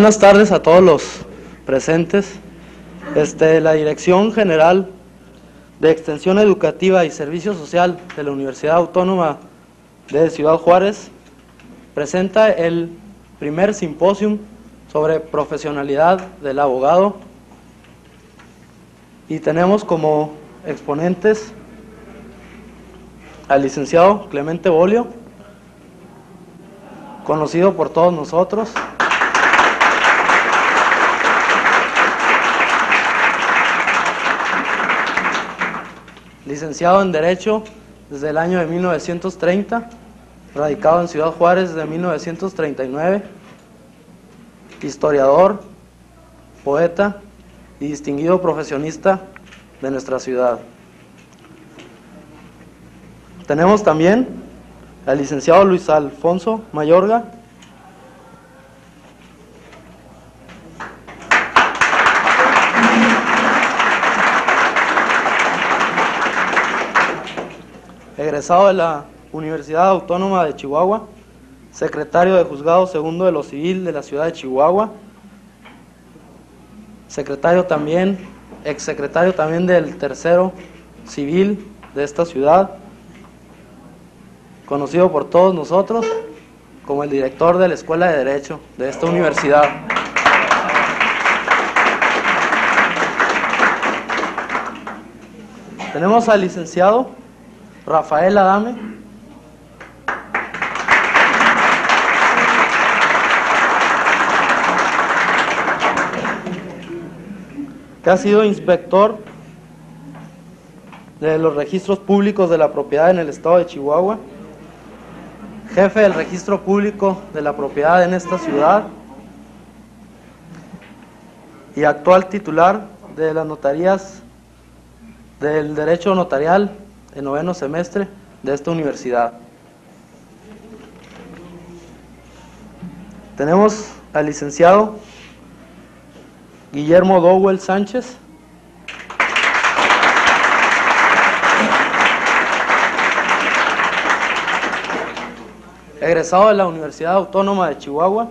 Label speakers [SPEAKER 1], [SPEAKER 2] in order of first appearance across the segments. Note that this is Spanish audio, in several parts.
[SPEAKER 1] Buenas tardes a todos los presentes. La Dirección General de Extensión Educativa y Servicio Social de la Universidad Autónoma de Ciudad Juárez presenta el primer simposium sobre profesionalidad del abogado y tenemos como exponentes al licenciado Clemente Bolio, conocido por todos nosotros. Licenciado en Derecho desde el año de 1930, radicado en Ciudad Juárez desde 1939, historiador, poeta y distinguido profesionista de nuestra ciudad. Tenemos también al licenciado Luis Alfonso Mayorga, egresado de la Universidad Autónoma de Chihuahua, secretario de Juzgado Segundo de lo Civil de la ciudad de Chihuahua, exsecretario también del Tercero Civil de esta ciudad, conocido por todos nosotros como el director de la Escuela de Derecho de esta universidad. Tenemos al licenciado Rafael Adame, que ha sido inspector de los registros públicos de la propiedad en el estado de Chihuahua, jefe del registro público de la propiedad en esta ciudad y actual titular de las notarías del derecho notarial en 9º semestre de esta universidad. Tenemos al licenciado Guillermo Dowell Sánchez, egresado de la Universidad Autónoma de Chihuahua,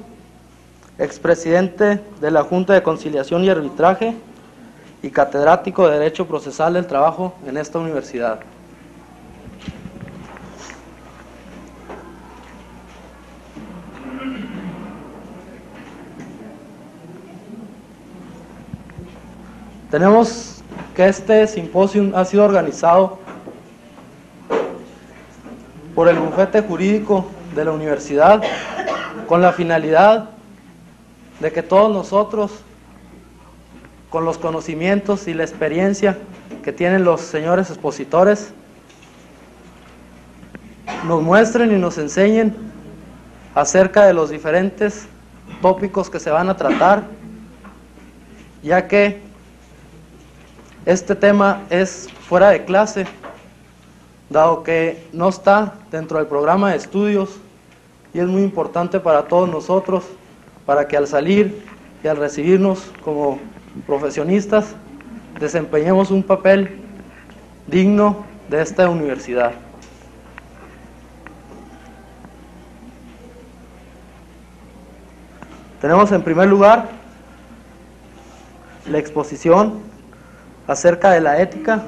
[SPEAKER 1] expresidente de la Junta de Conciliación y Arbitraje y catedrático de Derecho Procesal del Trabajo en esta universidad. Tenemos que este simposio ha sido organizado por el bufete jurídico de la universidad con la finalidad de que todos nosotros, con los conocimientos y la experiencia que tienen los señores expositores, nos muestren y nos enseñen acerca de los diferentes tópicos que se van a tratar, ya que este tema es fuera de clase, dado que no está dentro del programa de estudios, y es muy importante para todos nosotros, para que al salir y al recibirnos como profesionistas, desempeñemos un papel digno de esta universidad. Tenemos en primer lugar la exposición acerca de la ética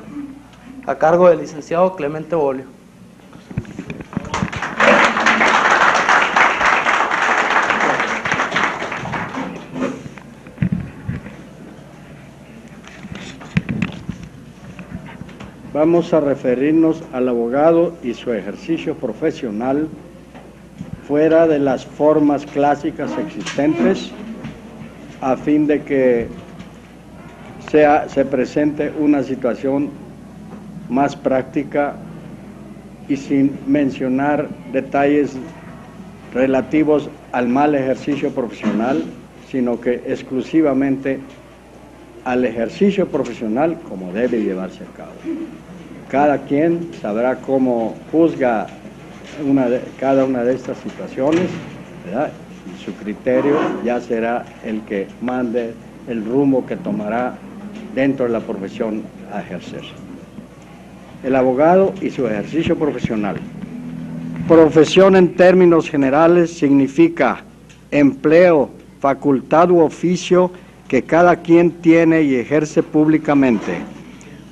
[SPEAKER 1] a cargo del licenciado Clemente Bolio.
[SPEAKER 2] Vamos a referirnos al abogado y su ejercicio profesional fuera de las formas clásicas existentes, a fin de que se presente una situación más práctica y sin mencionar detalles relativos al mal ejercicio profesional, sino que exclusivamente al ejercicio profesional como debe llevarse a cabo. Cada quien sabrá cómo juzga cada una de estas situaciones, ¿verdad? Y su criterio ya será el que mande el rumbo que tomará dentro de la profesión a ejercer. El abogado y su ejercicio profesional. Profesión en términos generales significa empleo facultad u oficio que cada quien tiene y ejerce públicamente.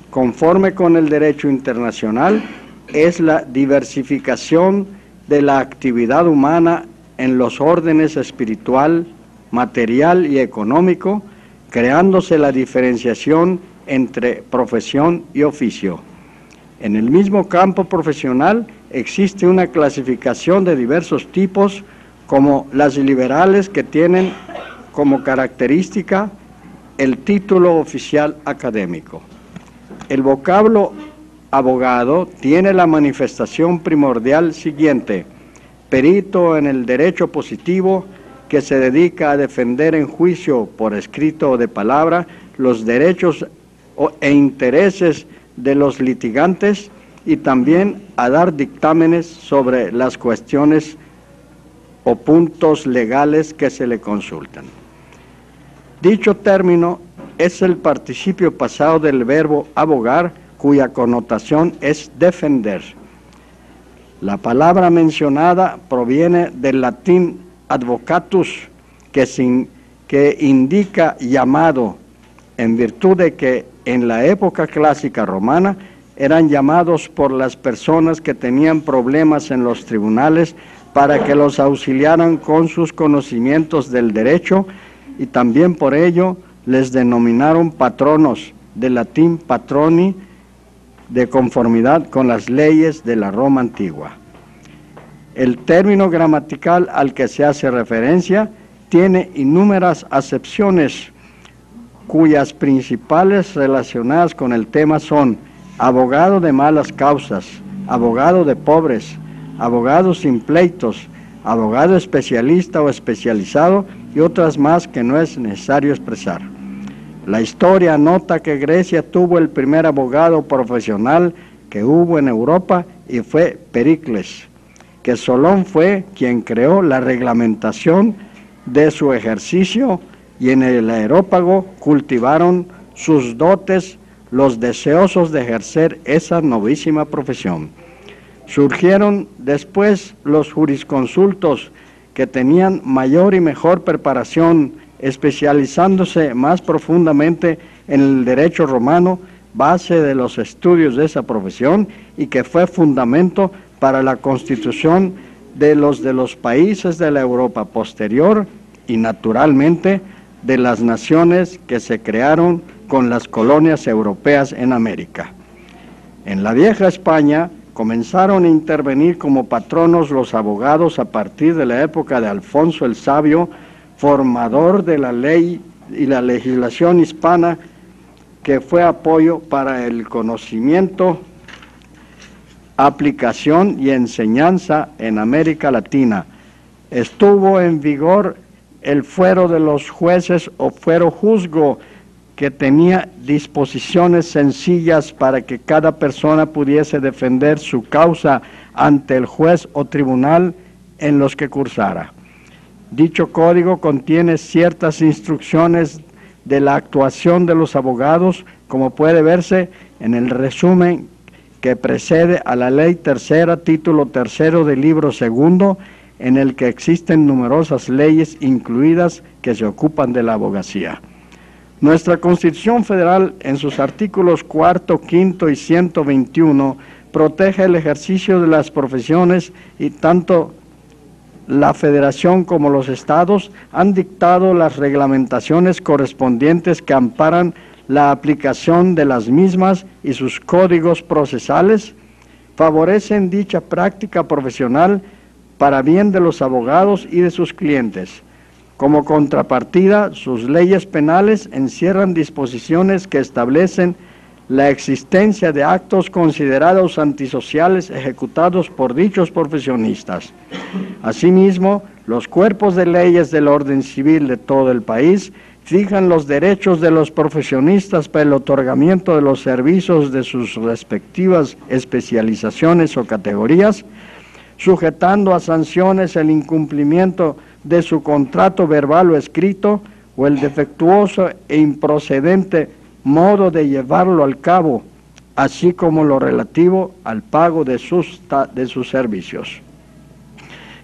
[SPEAKER 2] Conforme con el derecho internacional, es la diversificación de la actividad humana en los órdenes espiritual, material y económico, creándose la diferenciación entre profesión y oficio. En el mismo campo profesional existe una clasificación de diversos tipos, como las liberales, que tienen como característica el título oficial académico. El vocablo abogado tiene la manifestación primordial siguiente: perito en el derecho positivo, que se dedica a defender en juicio por escrito o de palabra los derechos e intereses de los litigantes, y también a dar dictámenes sobre las cuestiones o puntos legales que se le consultan. Dicho término es el participio pasado del verbo abogar, cuya connotación es defender. La palabra mencionada proviene del latín advocatus, que indica llamado, en virtud de que en la época clásica romana eran llamados por las personas que tenían problemas en los tribunales para que los auxiliaran con sus conocimientos del derecho, y también por ello les denominaron patronos, del latín patroni, de conformidad con las leyes de la Roma antigua. El término gramatical al que se hace referencia tiene innumerables acepciones, cuyas principales relacionadas con el tema son abogado de malas causas, abogado de pobres, abogado sin pleitos, abogado especialista o especializado, y otras más que no es necesario expresar. La historia nota que Grecia tuvo el primer abogado profesional que hubo en Europa, y fue Pericles, que Solón fue quien creó la reglamentación de su ejercicio, y en el Areópago cultivaron sus dotes los deseosos de ejercer esa novísima profesión. Surgieron después los jurisconsultos, que tenían mayor y mejor preparación, especializándose más profundamente en el derecho romano, base de los estudios de esa profesión, y que fue fundamento para la constitución de los países de la Europa posterior, y naturalmente de las naciones que se crearon con las colonias europeas en América. En la vieja España comenzaron a intervenir como patronos los abogados a partir de la época de Alfonso el Sabio, formador de la ley y la legislación hispana, que fue apoyo para el conocimiento, aplicación y enseñanza en América Latina. Estuvo en vigor el fuero de los jueces o fuero juzgo, que tenía disposiciones sencillas para que cada persona pudiese defender su causa ante el juez o tribunal en los que cursara. Dicho código contiene ciertas instrucciones de la actuación de los abogados, como puede verse en el resumen que precede a la Ley Tercera, título tercero del libro segundo, en el que existen numerosas leyes incluidas que se ocupan de la abogacía. Nuestra Constitución Federal, en sus artículos 4, 5 y 121, protege el ejercicio de las profesiones, y tanto la Federación como los Estados han dictado las reglamentaciones correspondientes que amparan la aplicación de las mismas, y sus códigos procesales favorecen dicha práctica profesional para bien de los abogados y de sus clientes. Como contrapartida, sus leyes penales encierran disposiciones que establecen la existencia de actos considerados antisociales ejecutados por dichos profesionistas. Asimismo, los cuerpos de leyes del orden civil de todo el país fijan los derechos de los profesionistas para el otorgamiento de los servicios de sus respectivas especializaciones o categorías, sujetando a sanciones el incumplimiento de su contrato verbal o escrito, o el defectuoso e improcedente modo de llevarlo al cabo, así como lo relativo al pago de sus servicios.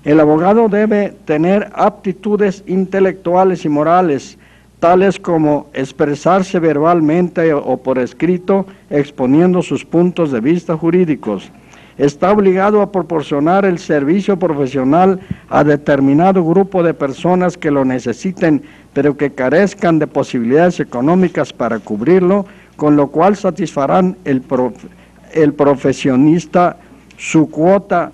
[SPEAKER 2] El abogado debe tener aptitudes intelectuales y morales, tales como expresarse verbalmente o por escrito, exponiendo sus puntos de vista jurídicos. Está obligado a proporcionar el servicio profesional a determinado grupo de personas que lo necesiten, pero que carezcan de posibilidades económicas para cubrirlo, con lo cual satisfarán el profesionista su cuota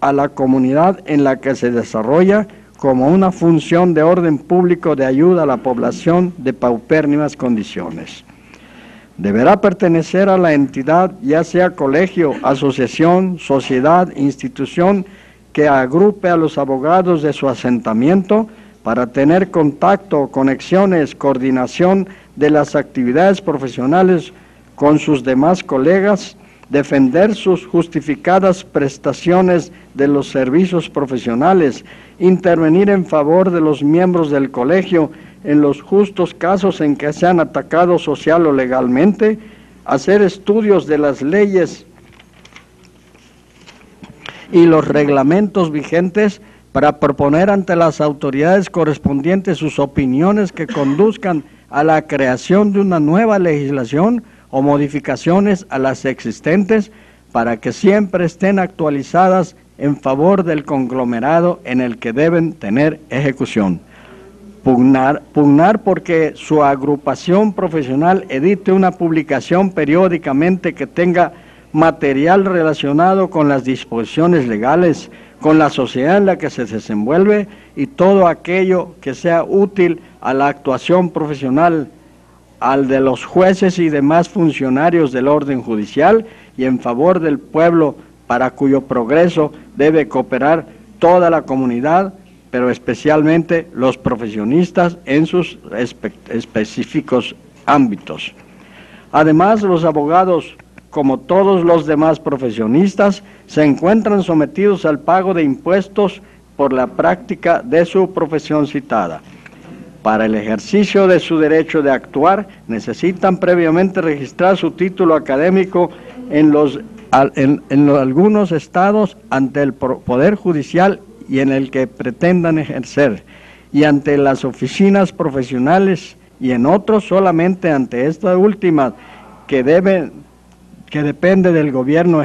[SPEAKER 2] a la comunidad en la que se desarrolla como una función de orden público de ayuda a la población de paupérrimas condiciones. Deberá pertenecer a la entidad, ya sea colegio, asociación, sociedad, institución, que agrupe a los abogados de su asentamiento para tener contacto, conexiones, coordinación de las actividades profesionales con sus demás colegas, defender sus justificadas prestaciones de los servicios profesionales, intervenir en favor de los miembros del colegio en los justos casos en que sean atacados social o legalmente, hacer estudios de las leyes y los reglamentos vigentes para proponer ante las autoridades correspondientes sus opiniones que conduzcan a la creación de una nueva legislación o modificaciones a las existentes para que siempre estén actualizadas en favor del conglomerado en el que deben tener ejecución. Pugnar porque su agrupación profesional edite una publicación periódicamente que tenga material relacionado con las disposiciones legales, con la sociedad en la que se desenvuelve y todo aquello que sea útil a la actuación profesional, al de los jueces y demás funcionarios del orden judicial y en favor del pueblo, para cuyo progreso debe cooperar toda la comunidad, pero especialmente los profesionistas en sus específicos ámbitos. Además, los abogados, como todos los demás profesionistas, se encuentran sometidos al pago de impuestos por la práctica de su profesión citada. Para el ejercicio de su derecho de actuar, necesitan previamente registrar su título académico en algunos estados ante el Poder Judicial y en el que pretendan ejercer, y ante las oficinas profesionales, y en otros solamente ante esta última, que depende del gobierno,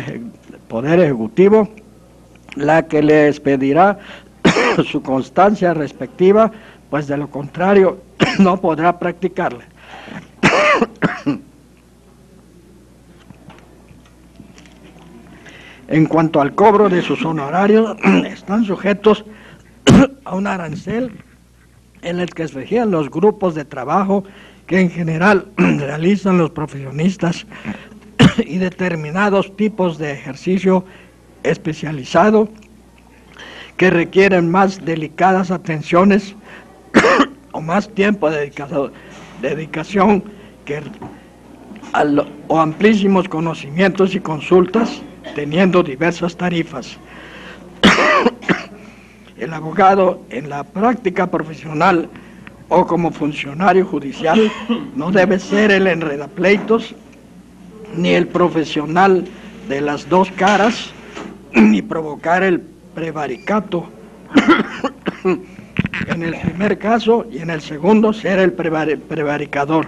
[SPEAKER 2] Poder Ejecutivo, la que le expedirá su constancia respectiva, pues de lo contrario no podrá practicarla. En cuanto al cobro de sus honorarios, están sujetos a un arancel en el que se fijan los grupos de trabajo que en general realizan los profesionistas y determinados tipos de ejercicio especializado que requieren más delicadas atenciones o más tiempo de dedicación o amplísimos conocimientos y consultas, teniendo diversas tarifas. El abogado en la práctica profesional o como funcionario judicial no debe ser el enredapleitos, ni el profesional de las dos caras, ni provocar el prevaricato en el primer caso, y en el segundo ser el prevaricador.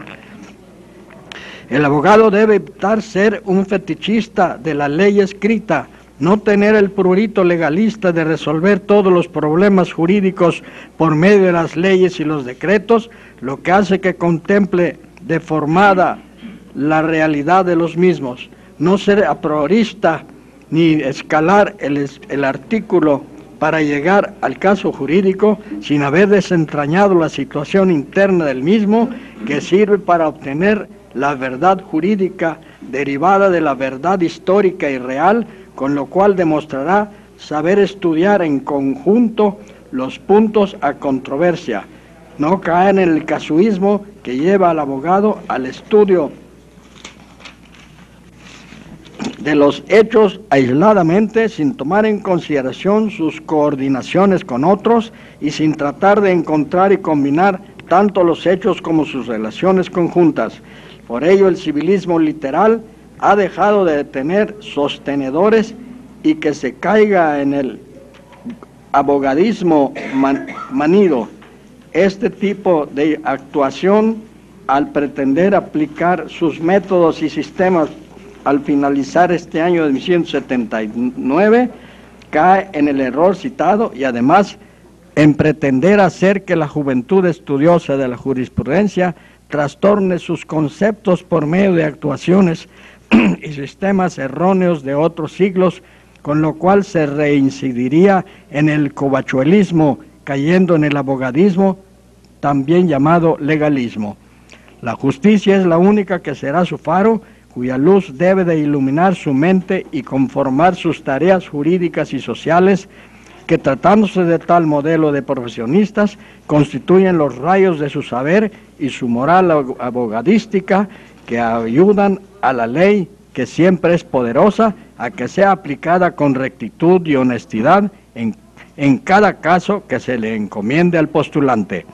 [SPEAKER 2] El abogado debe evitar ser un fetichista de la ley escrita, no tener el prurito legalista de resolver todos los problemas jurídicos por medio de las leyes y los decretos, lo que hace que contemple deformada la realidad de los mismos, no ser a priorista ni escalar el artículo para llegar al caso jurídico sin haber desentrañado la situación interna del mismo, que sirve para obtener la verdad jurídica derivada de la verdad histórica y real, con lo cual demostrará saber estudiar en conjunto los puntos a controversia, no caer en el casuismo que lleva al abogado al estudio de los hechos aisladamente, sin tomar en consideración sus coordinaciones con otros y sin tratar de encontrar y combinar tanto los hechos como sus relaciones conjuntas. Por ello, el civilismo literal ha dejado de tener sostenedores y que se caiga en el abogadismo manido. Este tipo de actuación, al pretender aplicar sus métodos y sistemas al finalizar este año de 1979, cae en el error citado y además en pretender hacer que la juventud estudiosa de la jurisprudencia trastorne sus conceptos por medio de actuaciones y sistemas erróneos de otros siglos, con lo cual se reincidiría en el covachuelismo, cayendo en el abogadismo, también llamado legalismo. La justicia es la única que será su faro, cuya luz debe de iluminar su mente y conformar sus tareas jurídicas y sociales, que tratándose de tal modelo de profesionistas, constituyen los rayos de su saber y su moral abogadística, que ayudan a la ley, que siempre es poderosa, a que sea aplicada con rectitud y honestidad en cada caso que se le encomiende al postulante.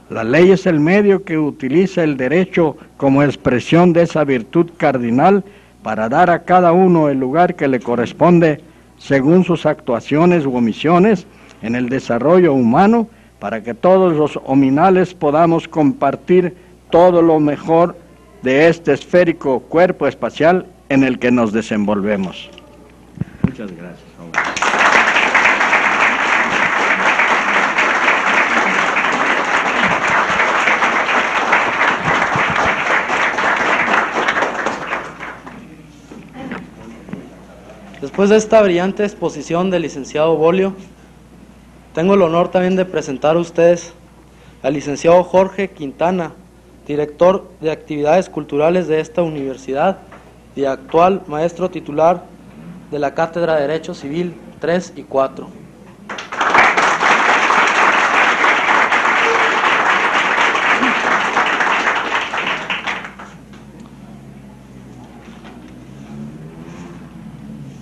[SPEAKER 2] La ley es el medio que utiliza el derecho como expresión de esa virtud cardinal para dar a cada uno el lugar que le corresponde según sus actuaciones u omisiones en el desarrollo humano, para que todos los hominales podamos compartir todo lo mejor de este esférico cuerpo espacial en el que nos desenvolvemos. Muchas gracias.
[SPEAKER 1] Después de esta brillante exposición del licenciado Bolio, tengo el honor también de presentar a ustedes al licenciado Jorge Quintana, director de actividades culturales de esta universidad y actual maestro titular de la Cátedra de Derecho Civil 3 y 4.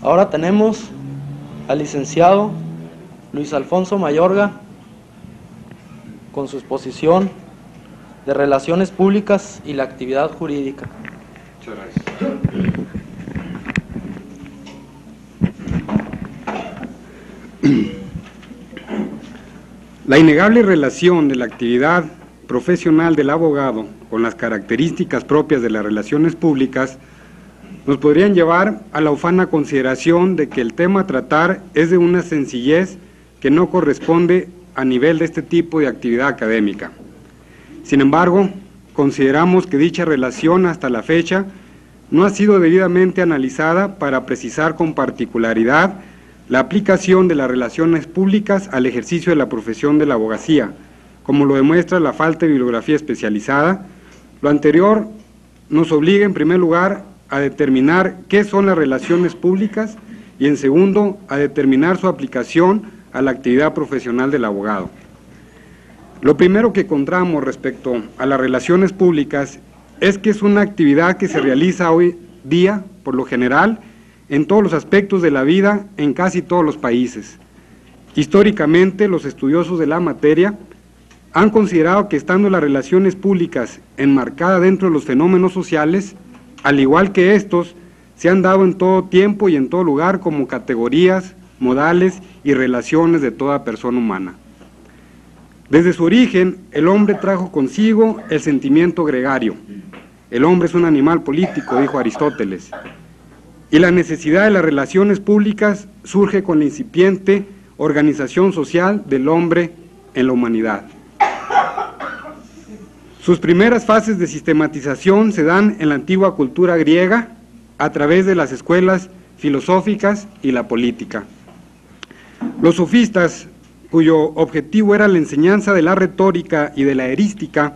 [SPEAKER 1] Ahora tenemos al licenciado Luis Alfonso Mayorga con su exposición de Relaciones Públicas y la Actividad Jurídica.
[SPEAKER 3] Muchas gracias. La innegable relación de la actividad profesional del abogado con las características propias de las relaciones públicas nos podrían llevar a la ufana consideración de que el tema a tratar es de una sencillez que no corresponde a nivel de este tipo de actividad académica. Sin embargo, consideramos que dicha relación hasta la fecha no ha sido debidamente analizada para precisar con particularidad la aplicación de las relaciones públicas al ejercicio de la profesión de la abogacía, como lo demuestra la falta de bibliografía especializada. Lo anterior nos obliga, en primer lugar, a determinar qué son las relaciones públicas y, en segundo, a determinar su aplicación a la actividad profesional del abogado. Lo primero que encontramos respecto a las relaciones públicas es que es una actividad que se realiza hoy día, por lo general, en todos los aspectos de la vida en casi todos los países. Históricamente, los estudiosos de la materia han considerado que, estando las relaciones públicas enmarcadas dentro de los fenómenos sociales, al igual que estos, se han dado en todo tiempo y en todo lugar como categorías, modales y relaciones de toda persona humana. Desde su origen, el hombre trajo consigo el sentimiento gregario. El hombre es un animal político, dijo Aristóteles. Y la necesidad de las relaciones públicas surge con la incipiente organización social del hombre en la humanidad. Sus primeras fases de sistematización se dan en la antigua cultura griega a través de las escuelas filosóficas y la política. Los sofistas, cuyo objetivo era la enseñanza de la retórica y de la erística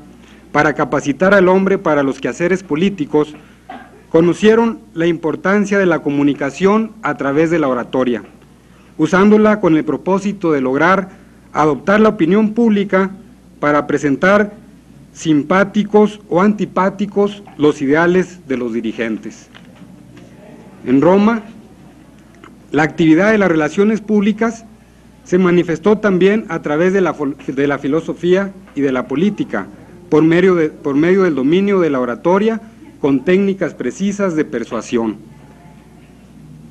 [SPEAKER 3] para capacitar al hombre para los quehaceres políticos, conocieron la importancia de la comunicación a través de la oratoria, usándola con el propósito de lograr adoptar la opinión pública para presentar simpáticos o antipáticos los ideales de los dirigentes. En Roma, la actividad de las relaciones públicas se manifestó también a través de la filosofía y de la política, por medio del dominio de la oratoria con técnicas precisas de persuasión.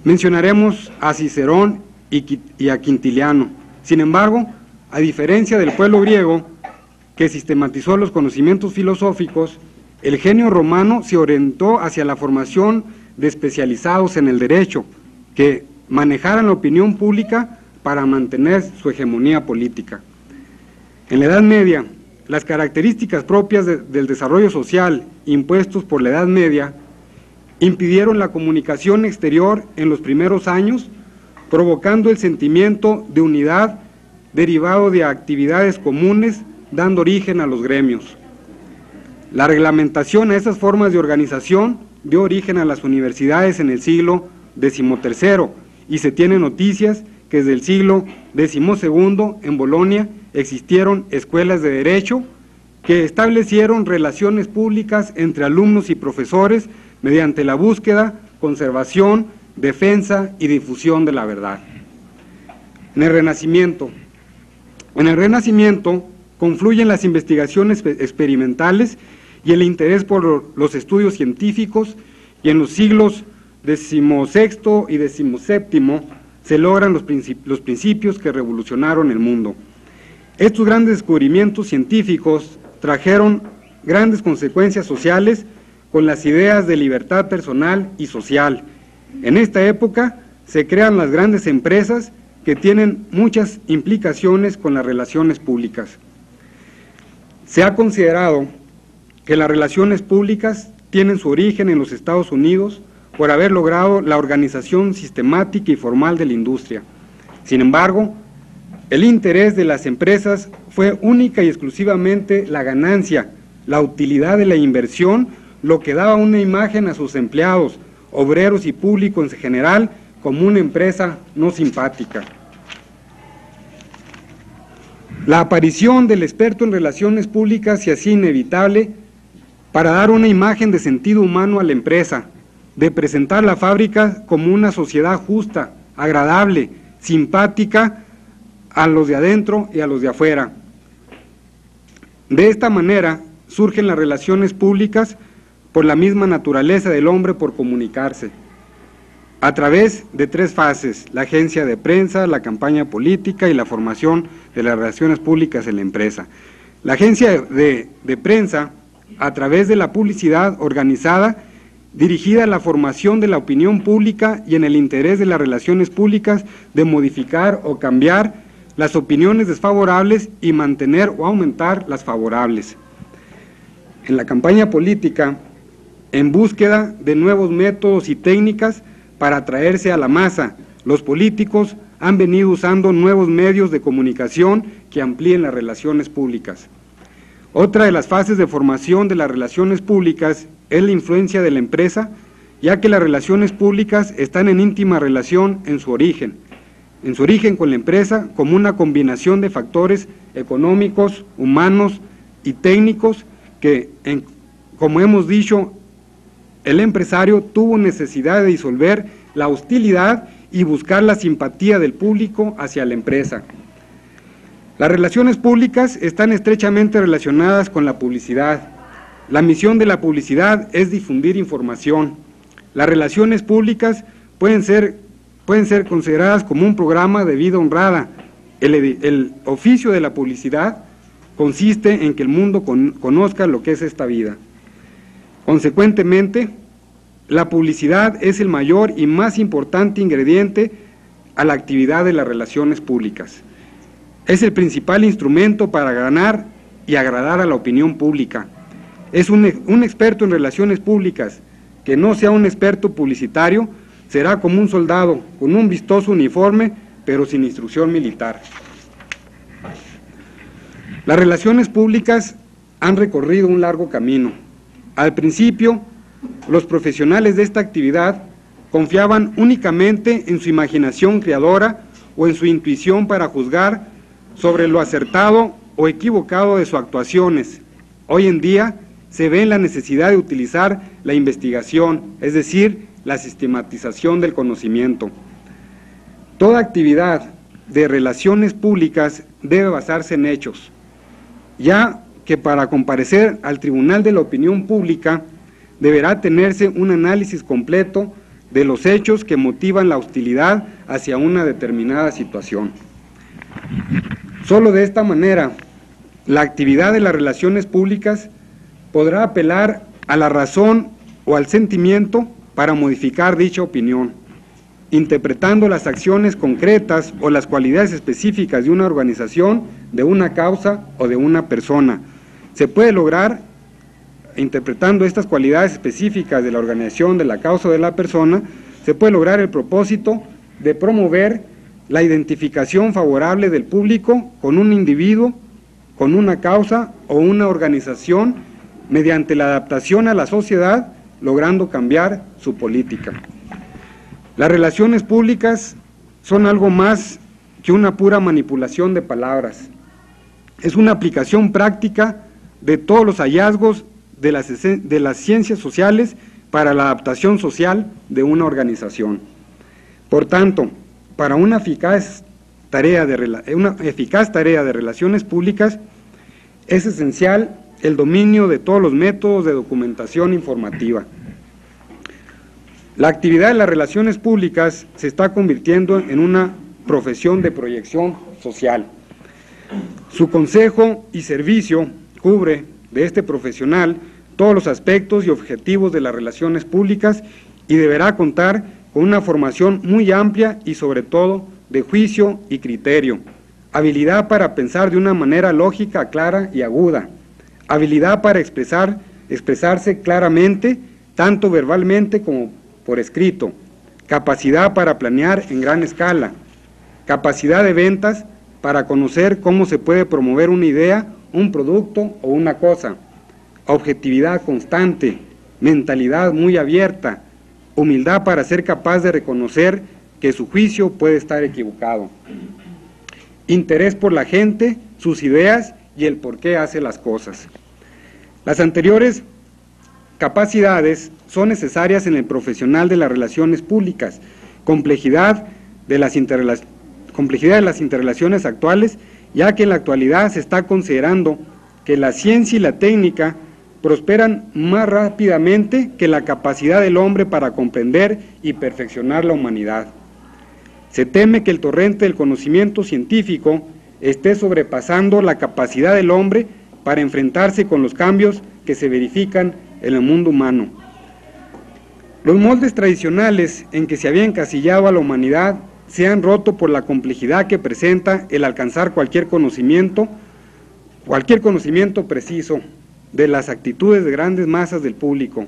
[SPEAKER 3] Mencionaremos a Cicerón y a Quintiliano, Sin embargo, a diferencia del pueblo griego, que sistematizó los conocimientos filosóficos, el genio romano se orientó hacia la formación de especializados en el derecho, que manejaran la opinión pública para mantener su hegemonía política. En la Edad Media, las características propias del desarrollo social impuestos por la Edad Media impidieron la comunicación exterior en los primeros años, provocando el sentimiento de unidad derivado de actividades comunes, dando origen a los gremios. La reglamentación a esas formas de organización dio origen a las universidades en el siglo XIII, y se tienen noticias que desde el siglo XII en Bolonia existieron escuelas de derecho que establecieron relaciones públicas entre alumnos y profesores mediante la búsqueda, conservación, defensa y difusión de la verdad. En el Renacimiento confluyen las investigaciones experimentales y el interés por los estudios científicos, y en los siglos XVI y XVII se logran los principios que revolucionaron el mundo. Estos grandes descubrimientos científicos trajeron grandes consecuencias sociales con las ideas de libertad personal y social. En esta época se crean las grandes empresas que tienen muchas implicaciones con las relaciones públicas. Se ha considerado que las relaciones públicas tienen su origen en los Estados Unidos por haber logrado la organización sistemática y formal de la industria. Sin embargo, el interés de las empresas fue única y exclusivamente la ganancia, la utilidad de la inversión, lo que daba una imagen a sus empleados, obreros y público en general, como una empresa no simpática. La aparición del experto en relaciones públicas se hacía inevitable para dar una imagen de sentido humano a la empresa, de presentar la fábrica como una sociedad justa, agradable, simpática a los de adentro y a los de afuera. De esta manera surgen las relaciones públicas por la misma naturaleza del hombre por comunicarse, a través de tres fases: la agencia de prensa, la campaña política y la formación de las relaciones públicas en la empresa. La agencia de prensa, a través de la publicidad organizada, dirigida a la formación de la opinión pública y en el interés de las relaciones públicas de modificar o cambiar las opiniones desfavorables y mantener o aumentar las favorables. En la campaña política, en búsqueda de nuevos métodos y técnicas para atraerse a la masa, los políticos han venido usando nuevos medios de comunicación que amplíen las relaciones públicas. Otra de las fases de formación de las relaciones públicas es la influencia de la empresa, ya que las relaciones públicas están en íntima relación en su origen con la empresa, como una combinación de factores económicos, humanos y técnicos que, como hemos dicho, el empresario tuvo necesidad de disolver la hostilidad y buscar la simpatía del público hacia la empresa. Las relaciones públicas están estrechamente relacionadas con la publicidad. La misión de la publicidad es difundir información. Las relaciones públicas pueden ser consideradas como un programa de vida honrada. El oficio de la publicidad consiste en que el mundo conozca lo que es esta vida. Consecuentemente, la publicidad es el mayor y más importante ingrediente a la actividad de las relaciones públicas. Es el principal instrumento para ganar y agradar a la opinión pública. Es un experto en relaciones públicas que no sea un experto publicitario será como un soldado con un vistoso uniforme pero sin instrucción militar. Las relaciones públicas han recorrido un largo camino. Al principio, los profesionales de esta actividad confiaban únicamente en su imaginación creadora o en su intuición para juzgar sobre lo acertado o equivocado de sus actuaciones. Hoy en día se ve la necesidad de utilizar la investigación, es decir, la sistematización del conocimiento. Toda actividad de relaciones públicas debe basarse en hechos, ya que para comparecer al Tribunal de la Opinión Pública deberá tenerse un análisis completo de los hechos que motivan la hostilidad hacia una determinada situación. Solo de esta manera, la actividad de las relaciones públicas podrá apelar a la razón o al sentimiento para modificar dicha opinión, interpretando las acciones concretas o las cualidades específicas de una organización, de una causa o de una persona. Se puede lograr, interpretando estas cualidades específicas de la organización, de la causa o de la persona, se puede lograr el propósito de promover la identificación favorable del público con un individuo, con una causa o una organización, mediante la adaptación a la sociedad, logrando cambiar su política. Las relaciones públicas son algo más que una pura manipulación de palabras. Es una aplicación práctica de todos los hallazgos de las ciencias sociales para la adaptación social de una organización. Por tanto, para una eficaz tarea de relaciones públicas, es esencial el dominio de todos los métodos de documentación informativa. La actividad de las relaciones públicas se está convirtiendo en una profesión de proyección social. Su consejo y servicio cubre de este profesional todos los aspectos y objetivos de las relaciones públicas y deberá contar con una formación muy amplia y sobre todo de juicio y criterio, habilidad para pensar de una manera lógica, clara y aguda, habilidad para expresarse claramente, tanto verbalmente como por escrito, capacidad para planear en gran escala, capacidad de ventas para conocer cómo se puede promover una idea, un producto o una cosa, objetividad constante, mentalidad muy abierta, humildad para ser capaz de reconocer que su juicio puede estar equivocado, interés por la gente, sus ideas y el por qué hace las cosas. Las anteriores capacidades son necesarias en el profesional de las relaciones públicas, complejidad de las interrelaciones actuales, ya que en la actualidad se está considerando que la ciencia y la técnica prosperan más rápidamente que la capacidad del hombre para comprender y perfeccionar la humanidad. Se teme que el torrente del conocimiento científico esté sobrepasando la capacidad del hombre para enfrentarse con los cambios que se verifican en el mundo humano. Los moldes tradicionales en que se había encasillado a la humanidad se han roto por la complejidad que presenta el alcanzar cualquier conocimiento preciso de las actitudes de grandes masas del público.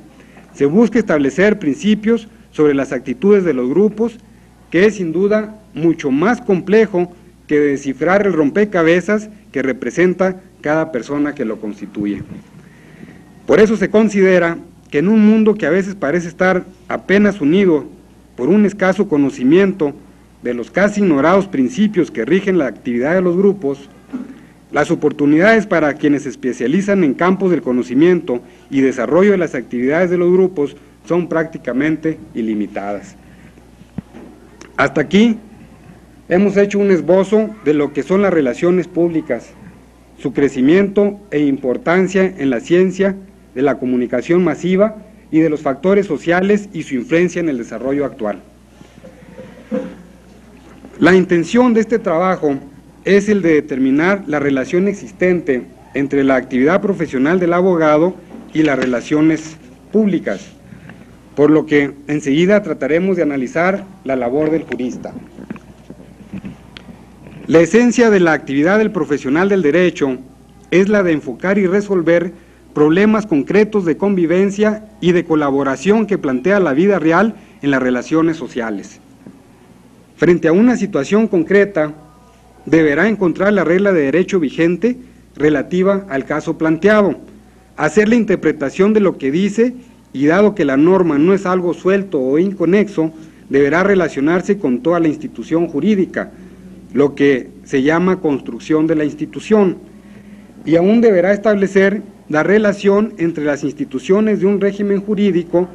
[SPEAKER 3] Se busca establecer principios sobre las actitudes de los grupos, que es sin duda mucho más complejo que descifrar el rompecabezas que representa cada persona que lo constituye. Por eso se considera que en un mundo que a veces parece estar apenas unido por un escaso conocimiento de los casi ignorados principios que rigen la actividad de los grupos, las oportunidades para quienes se especializan en campos del conocimiento y desarrollo de las actividades de los grupos son prácticamente ilimitadas. Hasta aquí hemos hecho un esbozo de lo que son las relaciones públicas, su crecimiento e importancia en la ciencia de la comunicación masiva y de los factores sociales y su influencia en el desarrollo actual. La intención de este trabajo es el de determinar la relación existente entre la actividad profesional del abogado y las relaciones públicas, por lo que enseguida trataremos de analizar la labor del jurista. La esencia de la actividad del profesional del derecho es la de enfocar y resolver problemas concretos de convivencia y de colaboración que plantea la vida real en las relaciones sociales. Frente a una situación concreta, deberá encontrar la regla de derecho vigente relativa al caso planteado, hacer la interpretación de lo que dice y, dado que la norma no es algo suelto o inconexo, deberá relacionarse con toda la institución jurídica, lo que se llama construcción de la institución, y aún deberá establecer la relación entre las instituciones de un régimen jurídico,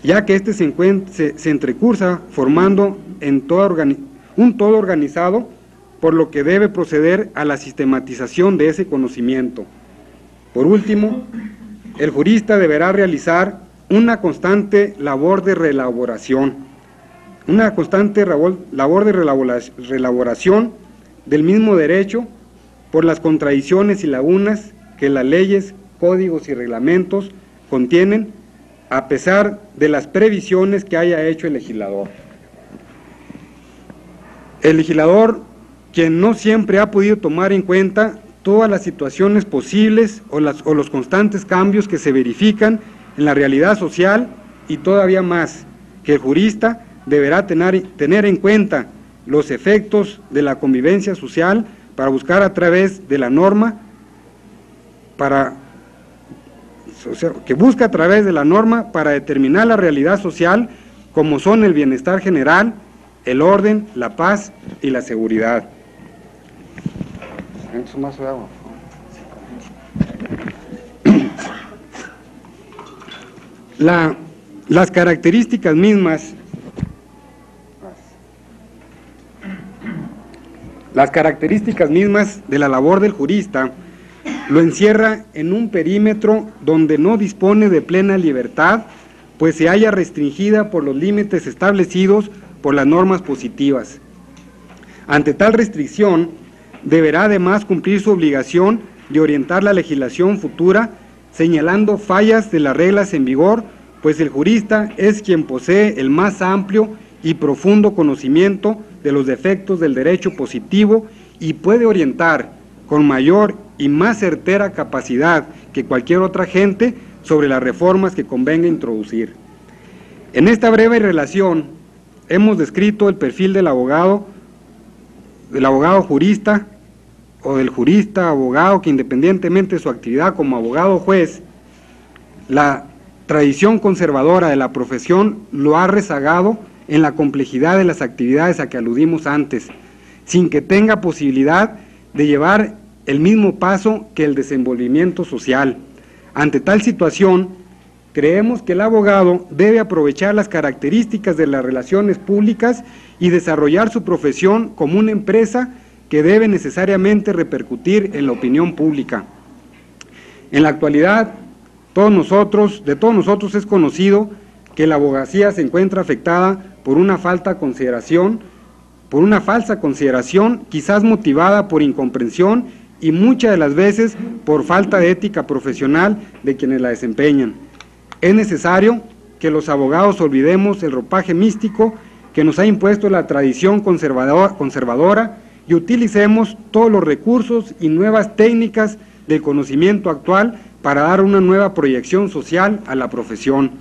[SPEAKER 3] ya que éste se entrecursa formando un todo organizado, por lo que debe proceder a la sistematización de ese conocimiento. Por último, el jurista deberá realizar una constante labor de reelaboración, del mismo derecho por las contradicciones y lagunas que las leyes, códigos y reglamentos contienen, a pesar de las previsiones que haya hecho el legislador. El legislador, quien no siempre ha podido tomar en cuenta todas las situaciones posibles o los constantes cambios que se verifican en la realidad social, y todavía más, que el jurista deberá tener en cuenta los efectos de la convivencia social para buscar a través de la norma, que busca a través de la norma para determinar la realidad social como son el bienestar general, el orden, la paz y la seguridad. Las características mismas de la labor del jurista lo encierra en un perímetro donde no dispone de plena libertad, pues se halla restringida por los límites establecidos por las normas positivas. Ante tal restricción, deberá además cumplir su obligación de orientar la legislación futura, señalando fallas de las reglas en vigor, pues el jurista es quien posee el más amplio y profundo conocimiento de los defectos del derecho positivo y puede orientar con mayor y más certera capacidad que cualquier otra gente sobre las reformas que convenga introducir. En esta breve relación hemos descrito el perfil del abogado jurista o del jurista abogado que, independientemente de su actividad como abogado o juez, la tradición conservadora de la profesión lo ha rezagado en la complejidad de las actividades a que aludimos antes, sin que tenga posibilidad de llevar el mismo paso que el desenvolvimiento social. Ante tal situación, creemos que el abogado debe aprovechar las características de las relaciones públicas y desarrollar su profesión como una empresa que debe necesariamente repercutir en la opinión pública. En la actualidad, de todos nosotros es conocido que la abogacía se encuentra afectada por una falsa consideración, quizás motivada por incomprensión y muchas de las veces por falta de ética profesional de quienes la desempeñan. Es necesario que los abogados olvidemos el ropaje místico que nos ha impuesto la tradición conservadora y utilicemos todos los recursos y nuevas técnicas del conocimiento actual para dar una nueva proyección social a la profesión.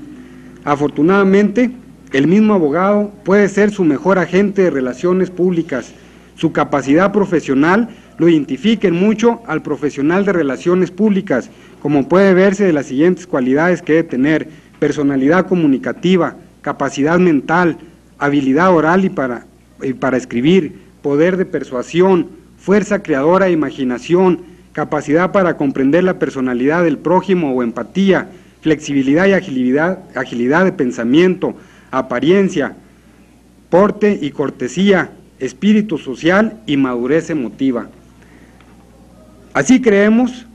[SPEAKER 3] Afortunadamente, el mismo abogado puede ser su mejor agente de relaciones públicas. Su capacidad profesional lo identifica en mucho al profesional de relaciones públicas, como puede verse de las siguientes cualidades que debe tener: personalidad comunicativa, capacidad mental, habilidad oral y para escribir, poder de persuasión, fuerza creadora e imaginación, capacidad para comprender la personalidad del prójimo o empatía, flexibilidad y agilidad de pensamiento, apariencia, porte y cortesía, espíritu social y madurez emotiva. Así creemos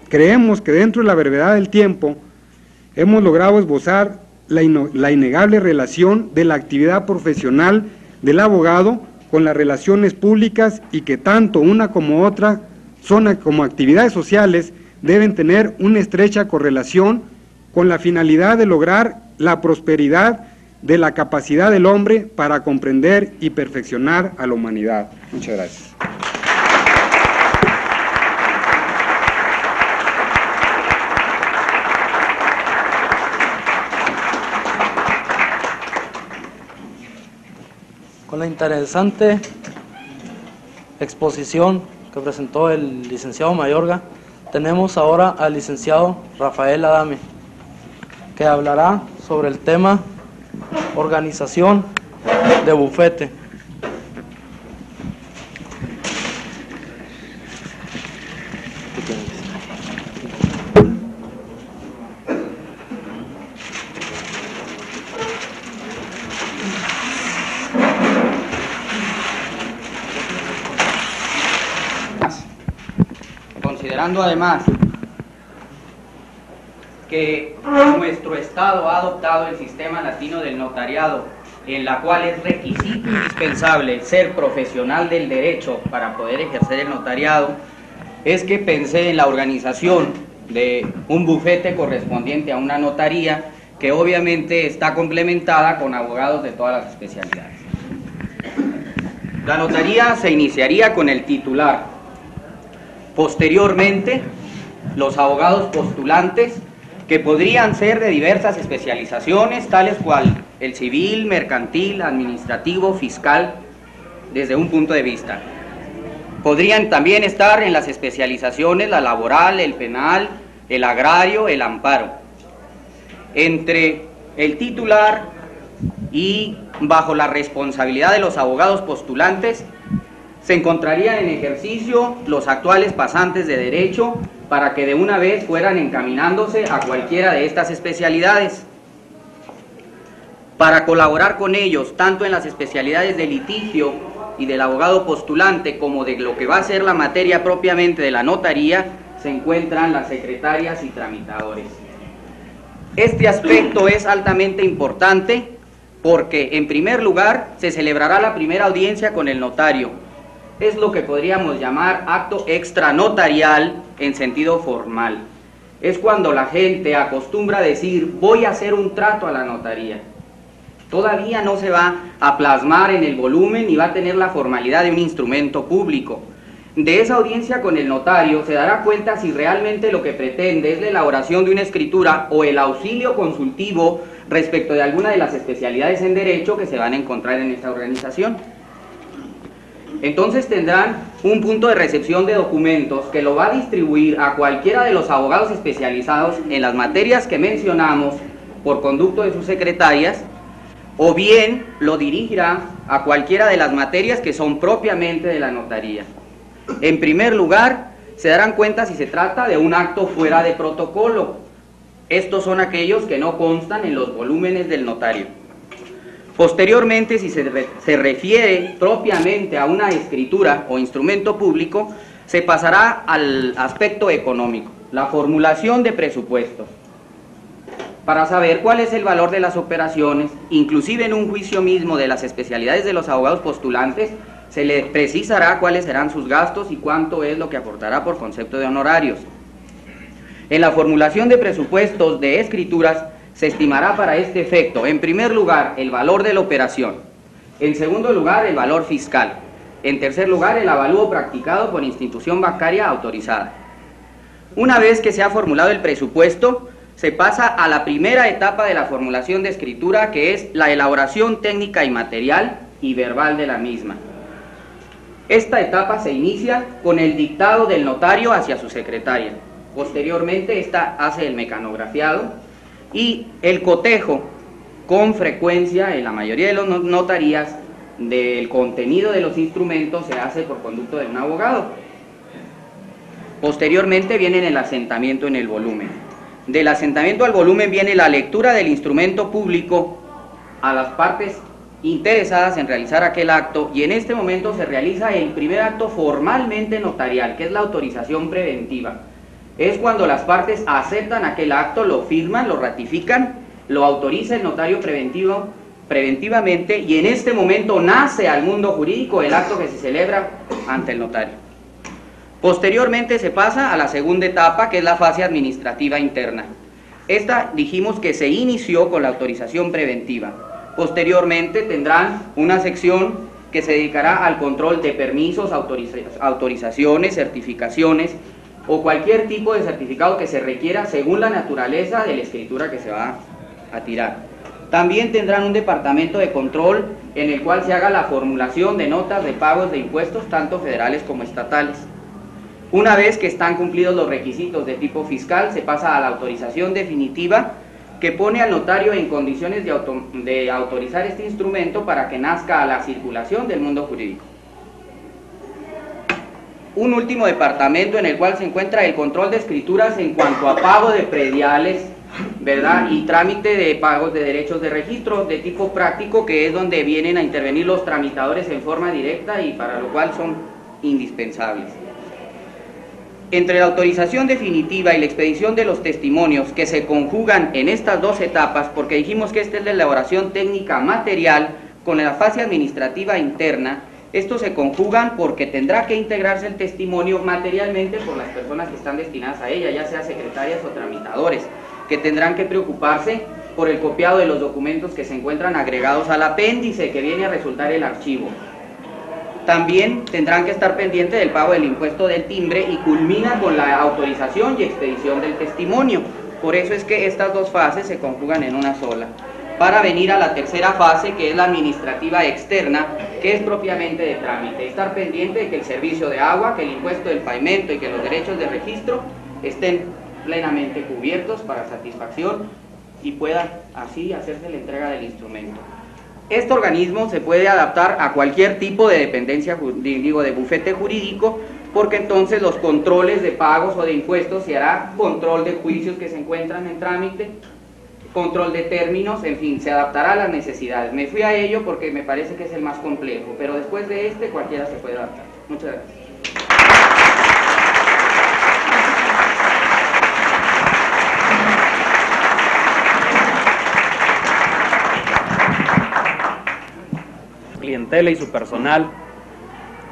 [SPEAKER 3] que dentro de la brevedad del tiempo hemos logrado esbozar la innegable relación de la actividad profesional del abogado con las relaciones públicas y que tanto una como otra como actividades sociales deben tener una estrecha correlación con la finalidad de lograr la prosperidad de la capacidad del hombre para comprender y perfeccionar a la humanidad. Muchas gracias.
[SPEAKER 1] Con la interesante exposición que presentó el licenciado Mayorga, tenemos ahora al licenciado Rafael Adame, que hablará sobre el tema organización de bufete.
[SPEAKER 4] Considerando además que nuestro Estado ha adoptado el sistema latino del notariado en la cual es requisito indispensable ser profesional del derecho para poder ejercer el notariado, es que pensé en la organización de un bufete correspondiente a una notaría que obviamente está complementada con abogados de todas las especialidades. La notaría se iniciaría con el titular. Posteriormente, los abogados postulantes, que podrían ser de diversas especializaciones, tales cual el civil, mercantil, administrativo, fiscal, desde un punto de vista. Podrían también estar en las especializaciones la laboral, el penal, el agrario, el amparo. Entre el titular y bajo la responsabilidad de los abogados postulantes, se encontrarían en ejercicio los actuales pasantes de derecho para que de una vez fueran encaminándose a cualquiera de estas especialidades. Para colaborar con ellos, tanto en las especialidades de litigio y del abogado postulante, como de lo que va a ser la materia propiamente de la notaría, se encuentran las secretarias y tramitadores. Este aspecto es altamente importante porque, en primer lugar, se celebrará la primera audiencia con el notario. Es lo que podríamos llamar acto extranotarial en sentido formal. Es cuando la gente acostumbra a decir, voy a hacer un trato a la notaría. Todavía no se va a plasmar en el volumen ni va a tener la formalidad de un instrumento público. De esa audiencia con el notario se dará cuenta si realmente lo que pretende es la elaboración de una escritura o el auxilio consultivo respecto de alguna de las especialidades en derecho que se van a encontrar en esta organización. Entonces tendrán un punto de recepción de documentos que lo va a distribuir a cualquiera de los abogados especializados en las materias que mencionamos por conducto de sus secretarias, o bien lo dirigirá a cualquiera de las materias que son propiamente de la notaría. En primer lugar, se darán cuenta si se trata de un acto fuera de protocolo. Estos son aquellos que no constan en los volúmenes del notario. Posteriormente, si se refiere propiamente a una escritura o instrumento público, se pasará al aspecto económico, la formulación de presupuestos, para saber cuál es el valor de las operaciones. Inclusive en un juicio mismo de las especialidades de los abogados postulantes, se le precisará cuáles serán sus gastos y cuánto es lo que aportará por concepto de honorarios. En la formulación de presupuestos de escrituras, se estimará para este efecto, en primer lugar, el valor de la operación, en segundo lugar, el valor fiscal, en tercer lugar, el avalúo practicado por institución bancaria autorizada. Una vez que se ha formulado el presupuesto, se pasa a la primera etapa de la formulación de escritura, que es la elaboración técnica y material y verbal de la misma. Esta etapa se inicia con el dictado del notario hacia su secretaria. Posteriormente, esta hace el mecanografiado, y el cotejo, con frecuencia en la mayoría de las notarías, del contenido de los instrumentos se hace por conducto de un abogado. Posteriormente viene el asentamiento en el volumen. Del asentamiento al volumen viene la lectura del instrumento público a las partes interesadas en realizar aquel acto, y en este momento se realiza el primer acto formalmente notarial, que es la autorización preventiva. Es cuando las partes aceptan aquel acto, lo firman, lo ratifican, lo autoriza el notario preventivamente, y en este momento nace al mundo jurídico el acto que se celebra ante el notario. Posteriormente se pasa a la segunda etapa, que es la fase administrativa interna. Esta dijimos que se inició con la autorización preventiva. Posteriormente tendrán una sección que se dedicará al control de permisos, autorizaciones, certificaciones, o cualquier tipo de certificado que se requiera según la naturaleza de la escritura que se va a tirar. También tendrán un departamento de control en el cual se haga la formulación de notas de pagos de impuestos, tanto federales como estatales. Una vez que están cumplidos los requisitos de tipo fiscal, se pasa a la autorización definitiva, que pone al notario en condiciones de autorizar este instrumento para que nazca a la circulación del mundo jurídico. Un último departamento en el cual se encuentra el control de escrituras en cuanto a pago de prediales, ¿verdad? Y trámite de pagos de derechos de registro de tipo práctico, que es donde vienen a intervenir los tramitadores en forma directa y para lo cual son indispensables. Entre la autorización definitiva y la expedición de los testimonios, que se conjugan en estas dos etapas, porque dijimos que esta es la elaboración técnica material con la fase administrativa interna, estos se conjugan porque tendrá que integrarse el testimonio materialmente por las personas que están destinadas a ella, ya sea secretarias o tramitadores, que tendrán que preocuparse por el copiado de los documentos que se encuentran agregados al apéndice que viene a resultar el archivo. También tendrán que estar pendientes del pago del impuesto del timbre y culmina con la autorización y expedición del testimonio. Por eso es que estas dos fases se conjugan en una sola. Para venir a la tercera fase, que es la administrativa externa, que es propiamente de trámite. Estar pendiente de que el servicio de agua, que el impuesto del pavimento y que los derechos de registro estén plenamente cubiertos para satisfacción y pueda así hacerse la entrega del instrumento. Este organismo se puede adaptar a cualquier tipo de dependencia, de bufete jurídico, porque entonces los controles de pagos o de impuestos se hará control de juicios que se encuentran en trámite, control de términos, en fin, se adaptará a las necesidades. Me fui a ello porque me parece que es el más complejo, pero después de este cualquiera se puede adaptar. Muchas gracias.
[SPEAKER 5] Clientela y su personal,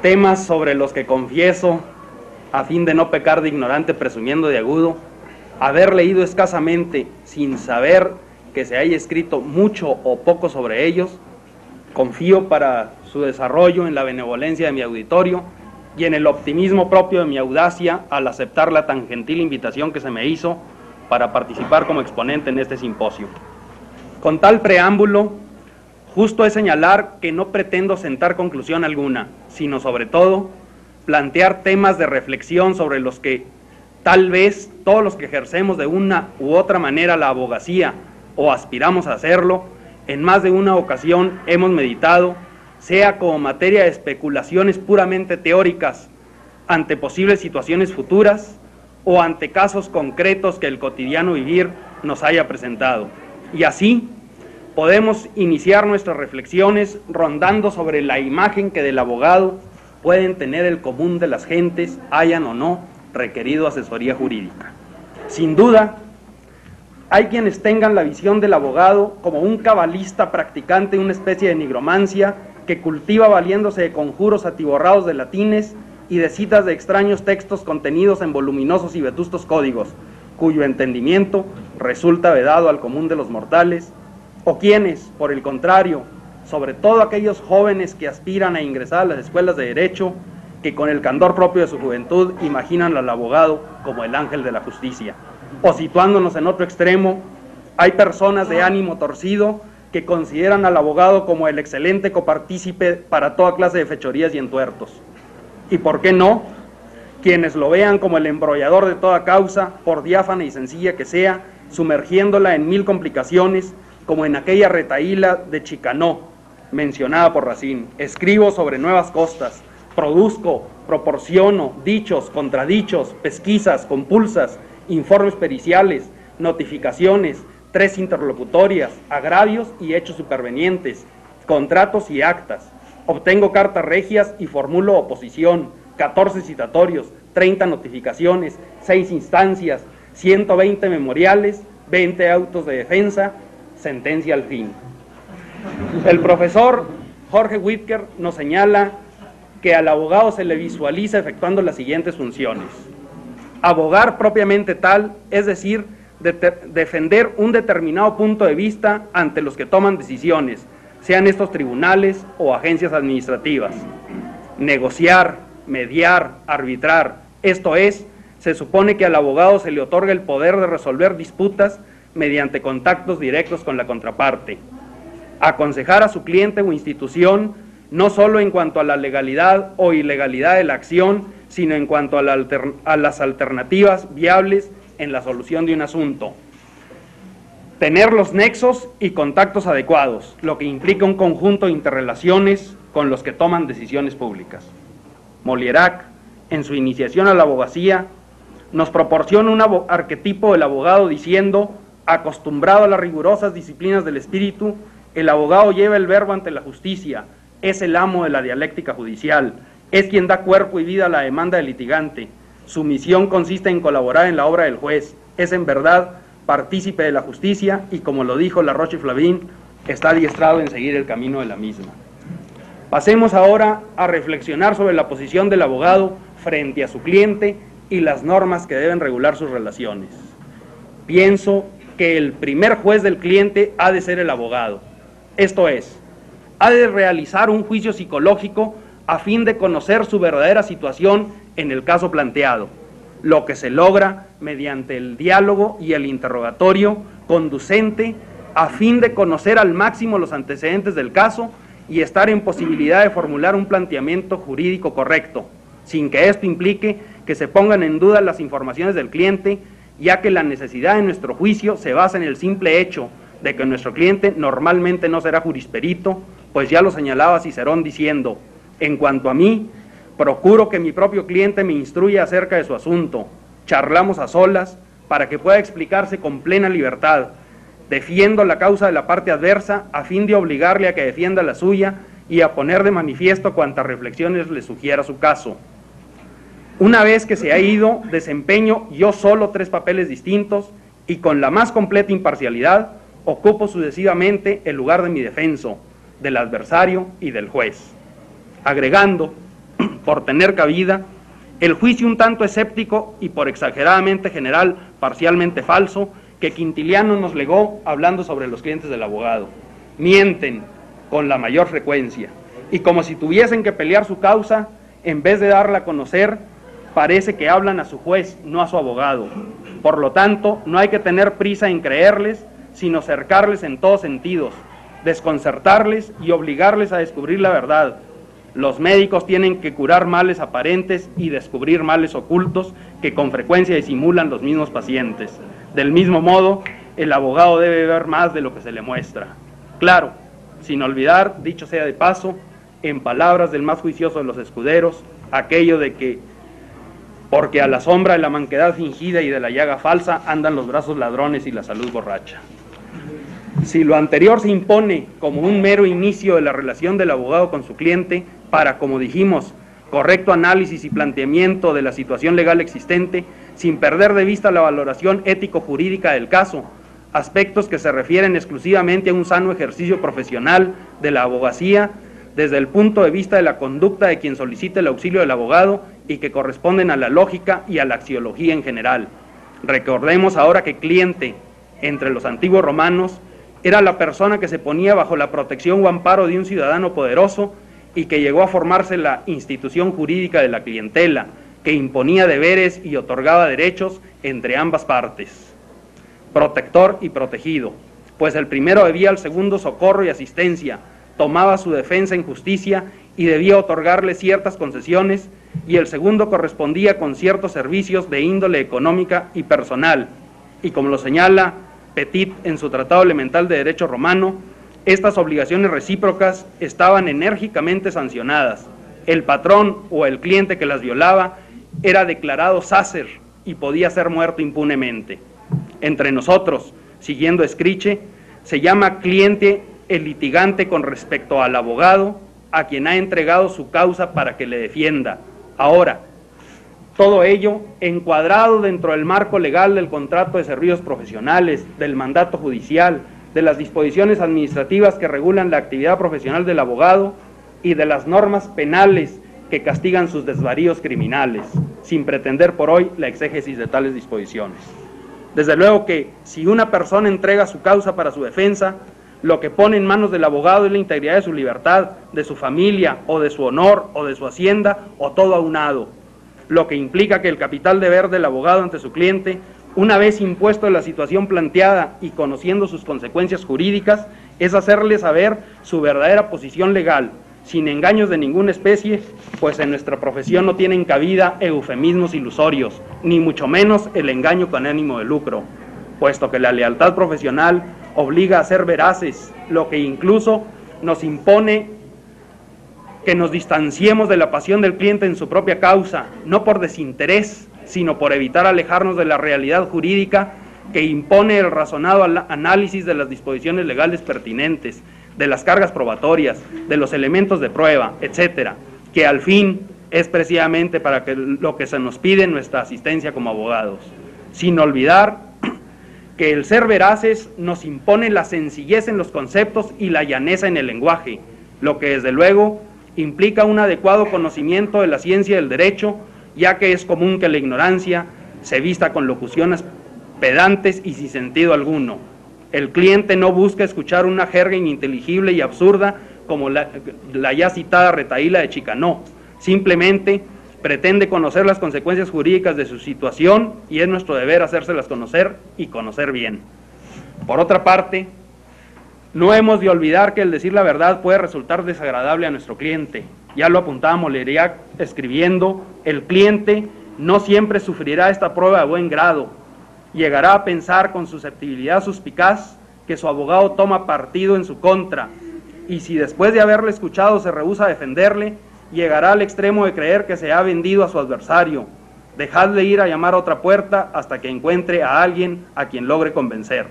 [SPEAKER 5] temas sobre los que confieso, a fin de no pecar de ignorante presumiendo de agudo, haber leído escasamente sin saber que se haya escrito mucho o poco sobre ellos. Confío para su desarrollo en la benevolencia de mi auditorio y en el optimismo propio de mi audacia al aceptar la tan gentil invitación que se me hizo para participar como exponente en este simposio. Con tal preámbulo, justo es señalar que no pretendo sentar conclusión alguna, sino sobre todo plantear temas de reflexión sobre los que tal vez todos los que ejercemos de una u otra manera la abogacía o aspiramos a hacerlo, en más de una ocasión hemos meditado, sea como materia de especulaciones puramente teóricas ante posibles situaciones futuras o ante casos concretos que el cotidiano vivir nos haya presentado. Y así podemos iniciar nuestras reflexiones rondando sobre la imagen que del abogado pueden tener el común de las gentes, hayan o no requerido asesoría jurídica. Sin duda, hay quienes tengan la visión del abogado como un cabalista practicante una especie de nigromancia que cultiva valiéndose de conjuros atiborrados de latines y de citas de extraños textos contenidos en voluminosos y vetustos códigos, cuyo entendimiento resulta vedado al común de los mortales, o quienes, por el contrario, sobre todo aquellos jóvenes que aspiran a ingresar a las escuelas de derecho, que con el candor propio de su juventud imaginan al abogado como el ángel de la justicia. O situándonos en otro extremo, hay personas de ánimo torcido que consideran al abogado como el excelente copartícipe para toda clase de fechorías y entuertos. Y por qué no, quienes lo vean como el embrollador de toda causa, por diáfana y sencilla que sea, sumergiéndola en mil complicaciones, como en aquella retahíla de Chicanó, mencionada por Racine. Escribo sobre nuevas costas, produzco, proporciono, dichos, contradichos, pesquisas, compulsas, informes periciales, notificaciones, 3 interlocutorias, agravios y hechos supervenientes, contratos y actas. Obtengo cartas regias y formulo oposición, 14 citatorios, 30 notificaciones, 6 instancias, 120 memoriales, 20 autos de defensa, sentencia al fin. El profesor Jorge Whitker nos señala que al abogado se le visualiza efectuando las siguientes funciones. Abogar propiamente tal, es decir, defender un determinado punto de vista ante los que toman decisiones, sean estos tribunales o agencias administrativas. Negociar, mediar, arbitrar, esto es, se supone que al abogado se le otorga el poder de resolver disputas mediante contactos directos con la contraparte. Aconsejar a su cliente o institución no solo en cuanto a la legalidad o ilegalidad de la acción, sino en cuanto a las alternativas viables en la solución de un asunto. Tener los nexos y contactos adecuados, lo que implica un conjunto de interrelaciones con los que toman decisiones públicas. Molierac, en su iniciación a la abogacía, nos proporciona un arquetipo del abogado diciendo: acostumbrado a las rigurosas disciplinas del espíritu, el abogado lleva el verbo ante la justicia, es el amo de la dialéctica judicial, es quien da cuerpo y vida a la demanda del litigante, Su misión consiste en colaborar en la obra del juez, es en verdad partícipe de la justicia y, como lo dijo La Rocheflavin, está adiestrado en seguir el camino de la misma. Pasemos ahora a reflexionar sobre la posición del abogado frente a su cliente y las normas que deben regular sus relaciones. Pienso que el primer juez del cliente ha de ser el abogado, esto es, ha de realizar un juicio psicológico a fin de conocer su verdadera situación en el caso planteado, lo que se logra mediante el diálogo y el interrogatorio conducente a fin de conocer al máximo los antecedentes del caso y estar en posibilidad de formular un planteamiento jurídico correcto, sin que esto implique que se pongan en duda las informaciones del cliente, ya que la necesidad de nuestro juicio se basa en el simple hecho de que nuestro cliente normalmente no será jurisperito, pues ya lo señalaba Cicerón diciendo: en cuanto a mí, procuro que mi propio cliente me instruya acerca de su asunto, charlamos a solas para que pueda explicarse con plena libertad, defiendo la causa de la parte adversa a fin de obligarle a que defienda la suya y a poner de manifiesto cuantas reflexiones le sugiera su caso. Una vez que se ha ido, desempeño yo solo 3 papeles distintos y con la más completa imparcialidad ocupo sucesivamente el lugar de mi defenso, del adversario y del juez, agregando, por tener cabida, el juicio un tanto escéptico y por exageradamente general, parcialmente falso, que Quintiliano nos legó hablando sobre los clientes del abogado. Mienten con la mayor frecuencia y como si tuviesen que pelear su causa, en vez de darla a conocer, parece que hablan a su juez, no a su abogado. Por lo tanto, no hay que tener prisa en creerles, sino cercarles en todos sentidos, desconcertarles y obligarles a descubrir la verdad. Los médicos tienen que curar males aparentes y descubrir males ocultos que con frecuencia disimulan los mismos pacientes. Del mismo modo, el abogado debe ver más de lo que se le muestra. Claro, sin olvidar, dicho sea de paso, en palabras del más juicioso de los escuderos, aquello de que porque a la sombra de la manquedad fingida y de la llaga falsa andan los brazos ladrones y la salud borracha. Si lo anterior se impone como un mero inicio de la relación del abogado con su cliente para, como dijimos, correcto análisis y planteamiento de la situación legal existente, sin perder de vista la valoración ético-jurídica del caso, aspectos que se refieren exclusivamente a un sano ejercicio profesional de la abogacía, desde el punto de vista de la conducta de quien solicite el auxilio del abogado y que corresponden a la lógica y a la axiología en general. Recordemos ahora que cliente, entre los antiguos romanos, era la persona que se ponía bajo la protección o amparo de un ciudadano poderoso y que llegó a formarse la institución jurídica de la clientela, que imponía deberes y otorgaba derechos entre ambas partes. Protector y protegido, pues el primero debía al segundo socorro y asistencia, tomaba su defensa en justicia y debía otorgarle ciertas concesiones, y el segundo correspondía con ciertos servicios de índole económica y personal, y como lo señala Petit en su Tratado Elemental de Derecho Romano, estas obligaciones recíprocas estaban enérgicamente sancionadas. El patrón o el cliente que las violaba era declarado sácer y podía ser muerto impunemente. Entre nosotros, siguiendo Escriche, se llama cliente el litigante con respecto al abogado a quien ha entregado su causa para que le defienda. Ahora, todo ello encuadrado dentro del marco legal del contrato de servicios profesionales, del mandato judicial, de las disposiciones administrativas que regulan la actividad profesional del abogado y de las normas penales que castigan sus desvaríos criminales, sin pretender por hoy la exégesis de tales disposiciones. Desde luego que si una persona entrega su causa para su defensa, lo que pone en manos del abogado es la integridad de su libertad, de su familia, o de su honor, o de su hacienda, o todo aunado, lo que implica que el capital deber del abogado ante su cliente, una vez impuesto en la situación planteada y conociendo sus consecuencias jurídicas, es hacerle saber su verdadera posición legal, sin engaños de ninguna especie, pues en nuestra profesión no tienen cabida eufemismos ilusorios, ni mucho menos el engaño con ánimo de lucro, puesto que la lealtad profesional obliga a ser veraces, lo que incluso nos impone que nos distanciemos de la pasión del cliente en su propia causa, no por desinterés, sino por evitar alejarnos de la realidad jurídica que impone el razonado análisis de las disposiciones legales pertinentes, de las cargas probatorias, de los elementos de prueba, etcétera, que al fin es precisamente para que lo que se nos pide en nuestra asistencia como abogados, sin olvidar que el ser veraces nos impone la sencillez en los conceptos y la llaneza en el lenguaje, lo que desde luego implica un adecuado conocimiento de la ciencia del derecho, ya que es común que la ignorancia se vista con locuciones pedantes y sin sentido alguno. El cliente no busca escuchar una jerga ininteligible y absurda como la ya citada retahíla de Chicanó, simplemente pretende conocer las consecuencias jurídicas de su situación y es nuestro deber hacérselas conocer y conocer bien. Por otra parte, no hemos de olvidar que el decir la verdad puede resultar desagradable a nuestro cliente. Ya lo apuntaba Moleriac escribiendo, el cliente no siempre sufrirá esta prueba de buen grado. Llegará a pensar con susceptibilidad suspicaz que su abogado toma partido en su contra, y si después de haberle escuchado se rehúsa a defenderle, llegará al extremo de creer que se ha vendido a su adversario. Dejadle ir a llamar a otra puerta hasta que encuentre a alguien a quien logre convencer.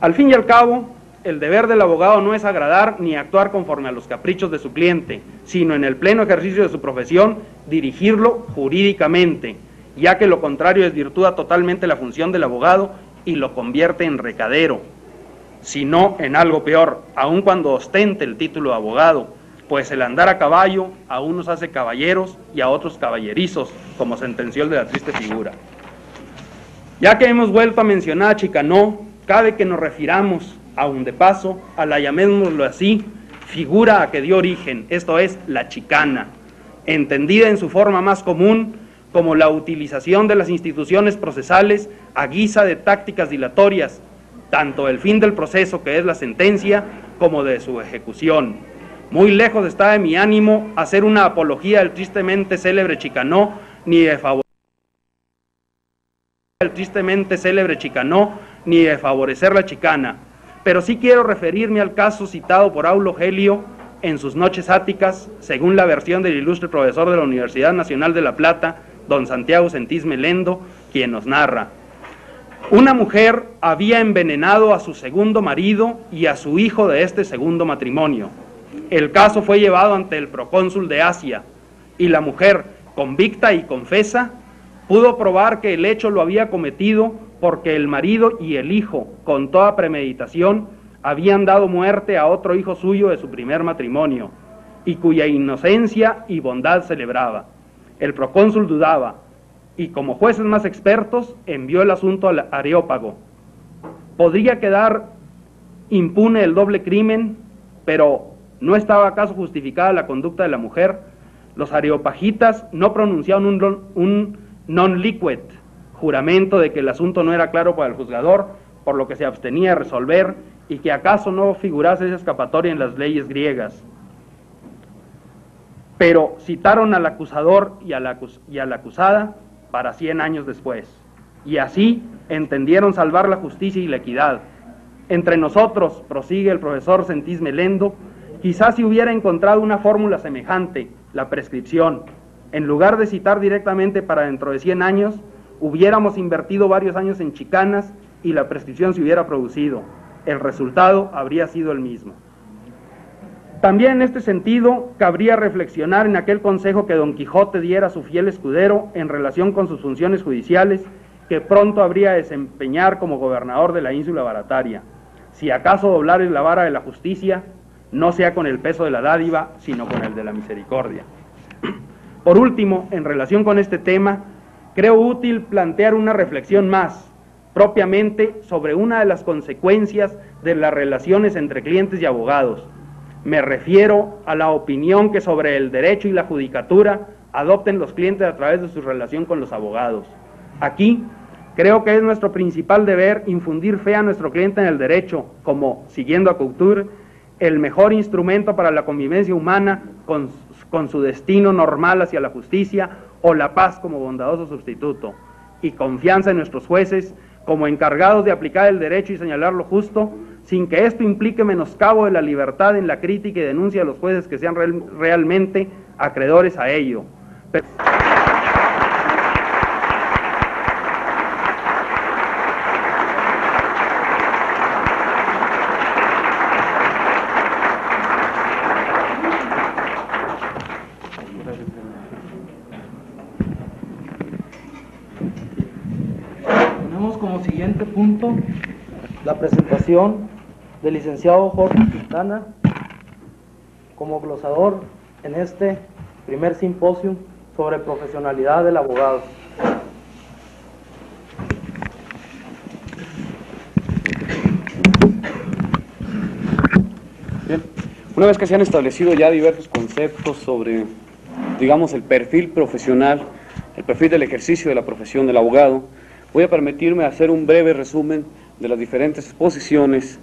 [SPEAKER 5] Al fin y al cabo, el deber del abogado no es agradar ni actuar conforme a los caprichos de su cliente, sino en el pleno ejercicio de su profesión, dirigirlo jurídicamente, ya que lo contrario desvirtúa totalmente la función del abogado y lo convierte en recadero, sino en algo peor, aun cuando ostente el título de abogado, pues el andar a caballo a unos hace caballeros y a otros caballerizos, como sentenció el de la triste figura. Ya que hemos vuelto a mencionar a Chicanó, cabe que nos refiramos, aun de paso, a la, llamémoslo así, figura a que dio origen, esto es, la chicana, entendida en su forma más común como la utilización de las instituciones procesales a guisa de tácticas dilatorias, tanto del fin del proceso, que es la sentencia, como de su ejecución. Muy lejos está de mi ánimo hacer una apología del tristemente célebre Chicanó, ni de favorecer la chicana, pero sí quiero referirme al caso citado por Aulo Gelio en sus Noches Áticas, según la versión del ilustre profesor de la Universidad Nacional de La Plata, don Santiago Sentís Melendo, quien nos narra. Una mujer había envenenado a su segundo marido y a su hijo de este segundo matrimonio. El caso fue llevado ante el procónsul de Asia, y la mujer, convicta y confesa, pudo probar que el hecho lo había cometido porque el marido y el hijo, con toda premeditación, habían dado muerte a otro hijo suyo de su primer matrimonio, y cuya inocencia y bondad celebraba. El procónsul dudaba, y como jueces más expertos, envió el asunto al Areópago. Podría quedar impune el doble crimen, pero ¿no estaba acaso justificada la conducta de la mujer? Los areopagitas no pronunciaron un non liquet, juramento de que el asunto no era claro para el juzgador, por lo que se abstenía de resolver, y que acaso no figurase esa escapatoria en las leyes griegas. Pero citaron al acusador y a la acusada para 100 años después, y así entendieron salvar la justicia y la equidad. Entre nosotros, prosigue el profesor Sentís Melendo, quizás si hubiera encontrado una fórmula semejante, la prescripción, en lugar de citar directamente para dentro de 100 años, hubiéramos invertido varios años en chicanas y la prescripción se hubiera producido. El resultado habría sido el mismo. También en este sentido, cabría reflexionar en aquel consejo que Don Quijote diera a su fiel escudero en relación con sus funciones judiciales, que pronto habría de desempeñar como gobernador de la ínsula barataria. Si acaso doblar la vara de la justicia, no sea con el peso de la dádiva, sino con el de la misericordia. Por último, en relación con este tema, creo útil plantear una reflexión más, propiamente sobre una de las consecuencias de las relaciones entre clientes y abogados. Me refiero a la opinión que sobre el derecho y la judicatura adopten los clientes a través de su relación con los abogados. Aquí, creo que es nuestro principal deber infundir fe a nuestro cliente en el derecho, como, siguiendo a Couture, el mejor instrumento para la convivencia humana con su destino normal hacia la justicia, o la paz como bondadoso sustituto, y confianza en nuestros jueces como encargados de aplicar el derecho y señalar lo justo, sin que esto implique menoscabo de la libertad en la crítica y denuncia de los jueces que sean realmente acreedores a ello. Gracias.
[SPEAKER 1] Tenemos como siguiente punto la presentación del licenciado Jorge Quintana como glosador en este primer simposio sobre profesionalidad del abogado.
[SPEAKER 6] Bien, una vez que se han establecido ya diversos conceptos sobre, digamos, el perfil profesional, el perfil del ejercicio de la profesión del abogado, voy a permitirme hacer un breve resumen de las diferentes exposiciones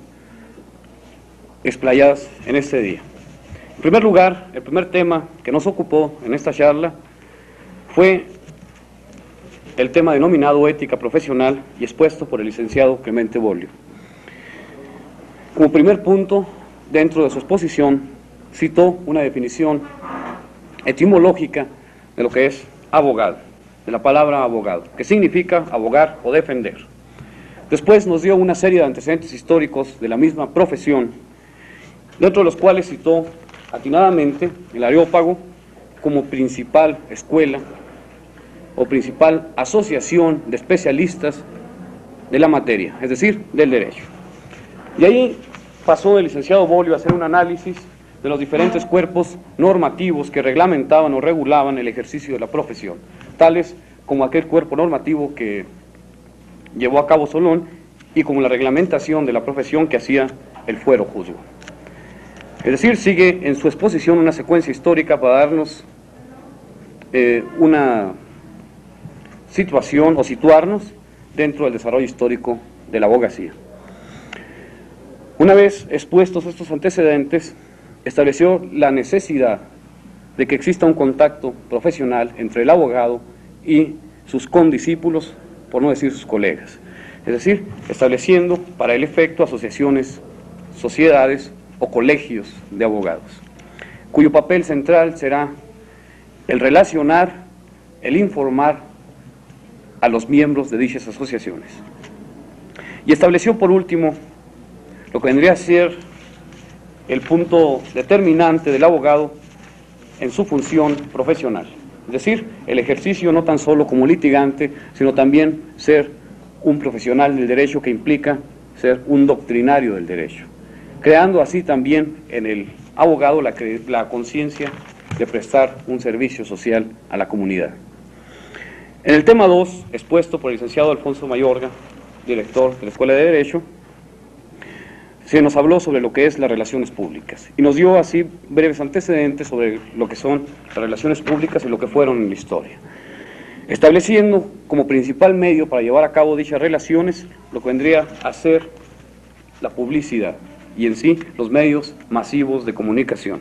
[SPEAKER 6] explayadas en este día. En primer lugar, el primer tema que nos ocupó en esta charla fue el tema denominado ética profesional y expuesto por el licenciado Clemente Bollio. Como primer punto, dentro de su exposición, citó una definición etimológica de lo que es abogado, de la palabra abogado, que significa abogar o defender. Después nos dio una serie de antecedentes históricos de la misma profesión, dentro de los cuales citó atinadamente el Areópago como principal escuela o principal asociación de especialistas de la materia, es decir, del derecho. Y ahí pasó el licenciado Bollio a hacer un análisis de los diferentes cuerpos normativos que reglamentaban o regulaban el ejercicio de la profesión, tales como aquel cuerpo normativo que llevó a cabo Solón y como la reglamentación de la profesión que hacía el fuero juzgo. Es decir, sigue en su exposición una secuencia histórica para darnos una situación o situarnos dentro del desarrollo histórico de la abogacía. Una vez expuestos estos antecedentes, estableció la necesidad de que exista un contacto profesional entre el abogado y sus condiscípulos, por no decir sus colegas. Es decir, estableciendo para el efecto asociaciones, sociedades o colegios de abogados, cuyo papel central será el relacionar, el informar a los miembros de dichas asociaciones. Y estableció por último lo que vendría a ser el punto determinante del abogado en su función profesional, es decir, el ejercicio no tan solo como litigante, sino también ser un profesional del derecho, que implica ser un doctrinario del derecho, creando así también en el abogado la conciencia de prestar un servicio social a la comunidad. En el tema 2, expuesto por el licenciado Alfonso Mayorga, director de la Escuela de Derecho, se nos habló sobre lo que es las relaciones públicas y nos dio así breves antecedentes sobre lo que son las relaciones públicas y lo que fueron en la historia, estableciendo como principal medio para llevar a cabo dichas relaciones lo que vendría a ser la publicidad y en sí los medios masivos de comunicación.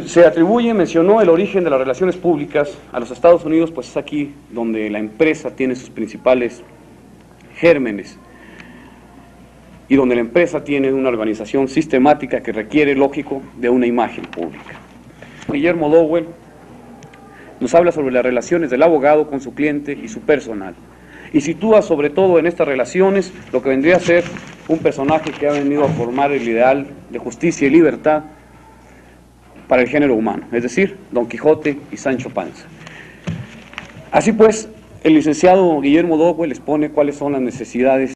[SPEAKER 6] Se atribuye, mencionó el origen de las relaciones públicas a los Estados Unidos, pues es aquí donde la empresa tiene sus principales gérmenes y donde la empresa tiene una organización sistemática que requiere, lógico, de una imagen pública. Guillermo Dowell nos habla sobre las relaciones del abogado con su cliente y su personal, y sitúa sobre todo en estas relaciones lo que vendría a ser un personaje que ha venido a formar el ideal de justicia y libertad para el género humano, es decir, Don Quijote y Sancho Panza. Así pues, el licenciado Guillermo Dowell expone cuáles son las necesidades